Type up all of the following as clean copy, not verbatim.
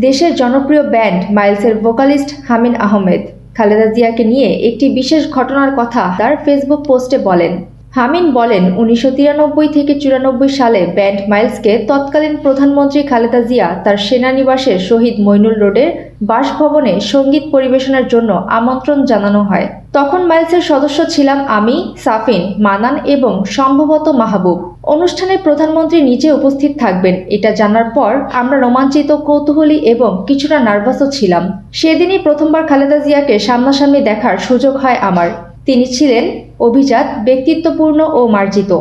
দেশের জনপ্রিয় band মাইলসের vocalist হামিন Ahmed Khaleda জিয়াকে নিয়ে একটি বিশেষ ঘটনার কথা তার ফেসবুক পোস্টে বলেন। হামিন বলেন, ১৯৯৩ থেকে ৯৪ সালে ব্যান্ড মাইলসকে তৎকালীন প্রধানমন্ত্রী খালেদা জিয়া তার সেনানিবাসের শহীদ মইনুল রোডের বাসভবনে সঙ্গীত পরিবেশনের জন্য আমন্ত্রণ জানানো হয়। তখন মাইলসের সদস্য ছিলাম আমি, সাফিন, মানান এবং সম্ভবত মাহবুব। অনুষ্ঠানে প্রধানমন্ত্রী নিজে উপস্থিত থাকবেন এটা জানার পর আমরা রোমাঞ্চিত, কৌতূহলী এবং কিছুটা নার্ভাসও ছিলাম। সেদিনই প্রথমবার খালেদা জিয়াকে সামনাসামনি দেখার সুযোগ হয় আমার। তিনি ছিলেন অভিজাত, ব্যক্তিত্বপূর্ণ ও মার্জিত।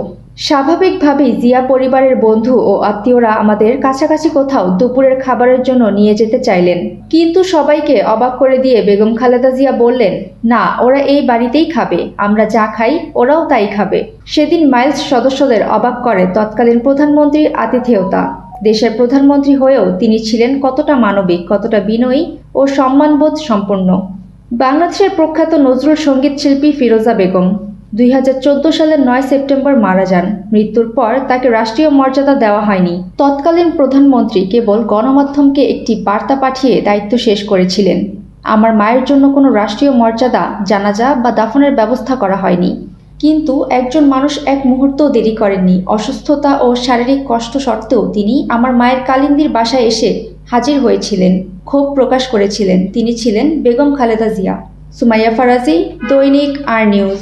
স্বাভাবিকভাবেই জিয়া পরিবারের বন্ধু ও আত্মীয়রা আমাদের কাছাকাছি কোথাও দুপুরের খাবারের জন্য নিয়ে যেতে চাইলেন, কিন্তু সবাইকে অবাক করে দিয়ে বেগম খালেদা জিয়া বললেন, না, ওরা এই বাড়িতেই খাবে, আমরা যা খাই ওরাও তাই খাবে। সেদিন মাইলস সদস্যদের অবাক করে তৎকালীন প্রধানমন্ত্রীর আতিথেয়তা। দেশের প্রধানমন্ত্রী হয়েও তিনি ছিলেন কতটা মানবিক, কতটা বিনয়ী ও সম্মানবোধ সম্পন্ন। বাংলাদেশের প্রখ্যাত নজরুল সঙ্গীত শিল্পী ফিরোজা বেগম ২০১৪ সালের ৯ সেপ্টেম্বর মারা যান। মৃত্যুর পর তাকে রাষ্ট্রীয় মর্যাদা দেওয়া হয়নি। তৎকালীন প্রধানমন্ত্রী কেবল গণমাধ্যমকে একটি বার্তা পাঠিয়ে দায়িত্ব শেষ করেছিলেন। আমার মায়ের জন্য কোনো রাষ্ট্রীয় মর্যাদা, জানাজা বা দাফনের ব্যবস্থা করা হয়নি। কিন্তু একজন মানুষ এক মুহূর্তও দেরি করেননি। অসুস্থতা ও শারীরিক কষ্ট সত্ত্বেও তিনি আমার মায়ের কালিন্দির বাসায় এসে হাজির হয়েছিলেন, ক্ষোভ প্রকাশ করেছিলেন। তিনি ছিলেন বেগম খালেদা জিয়া। সুমাইয়া ফারাজি, দৈনিক আর নিউজ।